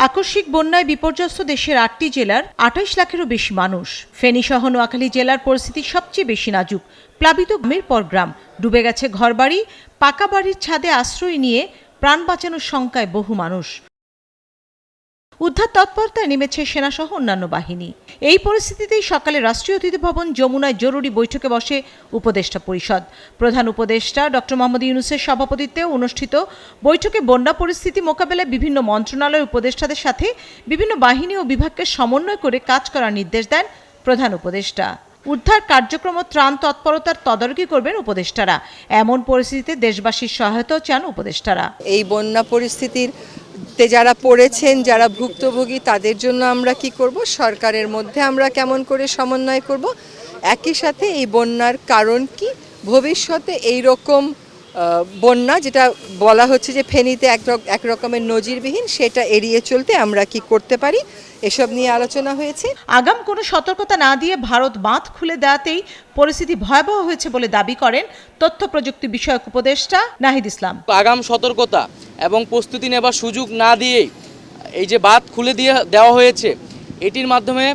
আকস্মিক বন্যায় বিপর্যস্ত দেশের ৮টি জেলার ২৮ লাখেরও বেশি মানুষ। ফেনী সহ নোয়াখালী জেলার পরিস্থিতি সবচেয়ে বেশি নাজুক। প্লাবিত গ্রামের পর গ্রাম, ডুবে গেছে ঘরবাড়ি, পাকা বাড়ির ছাদে আশ্রয় নিয়ে প্রাণ বাঁচানোর শঙ্কায় বহু মানুষ। উদ্ধার তৎপরতায় নেমেছে সেনাসহ অন্যান্য বাহিনী। এই পরিস্থিতিতেই সকালে রাষ্ট্রীয় অতিথি ভবন যমুনায় জরুরি বৈঠকে বসে উপদেষ্টা পরিষদ। প্রধান উপদেষ্টা ডক্টর মোহাম্মদ ইউনূসের সভাপতিত্বে অনুষ্ঠিত বৈঠকে বন্যা পরিস্থিতি মোকাবেলায় বিভিন্ন মন্ত্রণালয়ের উপদেষ্টাদের সাথে বিভিন্ন বাহিনী ও বিভাগকে সমন্বয় করে কাজ করার নির্দেশ দেন প্রধান উপদেষ্টা। উদ্ধার কার্যক্রম ও ত্রাণ তৎপরতার তদারকি করবেন উপদেষ্টারা। এমন পরিস্থিতিতে দেশবাসীর সহায়তাও চান উপদেষ্টারা। এই বন্যা পরিস্থিতির যারা পড়েছেন, যারা ভুক্তভোগী, তাদের জন্য আমরা কি করব, সরকারের মধ্যে আমরা কেমন করে সমন্বয় করব, একই সাথে এই বন্যার কারণ কি, ভবিষ্যতে এই রকম বন্যা যেটা বলা হচ্ছে যে ফেনীতে এক রকমের নজিরবিহীন, সেটা এড়িয়ে চলতে আমরা কি করতে পারি, এসব নিয়ে আলোচনা হয়েছে। আগাম কোনো সতর্কতা না দিয়ে ভারত বাঁধ খুলে দেওয়াতেই পরিস্থিতি ভয়াবহ হয়েছে বলে দাবি করেন তথ্য প্রযুক্তি বিষয়ক উপদেষ্টা নাহিদ ইসলাম। আগাম সতর্কতা এবং প্রস্তুতি নেবার সুযোগ না দিয়েই এই যে বাঁধ খুলে দেওয়া হয়েছে, এটির মাধ্যমে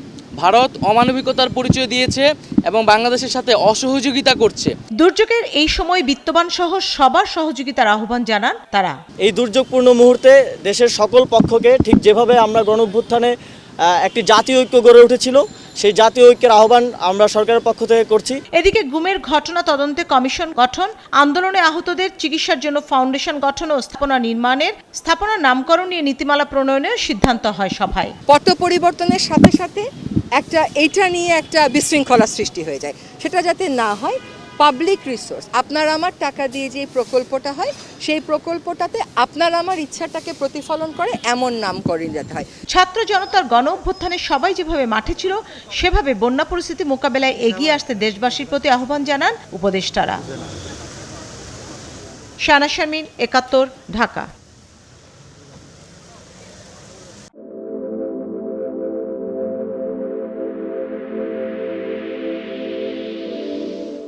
ভারত অমানবিকতার পরিচয় দিয়েছে এবং বাংলাদেশের সাথে অসহযোগিতা করছে। দুর্যোগের এই সময় বিত্তবান সহ সবার সহযোগিতার আহ্বান জানান তারা। এই দুর্যোগপূর্ণ মুহূর্তে দেশের সকল পক্ষকে ঠিক যেভাবে আমরা গণঅভ্যুত্থানে একটি জাতীয় ঐক্য গড়ে উঠেছিল, সেই জাতীয় ঐক্যের আহ্বান আমরা সরকারের পক্ষ থেকে করছি। এদিকে গুমের ঘটনা তদন্তে কমিশন গঠন, আন্দোলনে আহতদের চিকিৎসার জন্য ফাউন্ডেশন গঠন ও স্থাপনার নামকরণ নিয়ে নীতিমালা প্রণয়নের সিদ্ধান্ত হয় সভায়। পট পরিবর্তনের সাথে সাথে এইটা নিয়ে একটা বিশৃঙ্খলা সৃষ্টি হয়ে যায়, সেটা যাতে না হয়। পাবলিক রিসোর্স, আপনার আমার টাকা দিয়ে যে প্রকল্পটা হয়, সেই প্রকল্পটাতে আপনার আমার ইচ্ছাটাকে প্রতিফলন করে এমন নামকরণ যাতে হয়। ছাত্র জনতার গণ অভ্যুত্থানে সবাই যেভাবে মাঠে ছিল, সেভাবে বন্যা পরিস্থিতি মোকাবেলায় এগিয়ে আসতে দেশবাসীর প্রতি আহ্বান জানান উপদেষ্টারা। শানা শারমিন, ৭১, ঢাকা।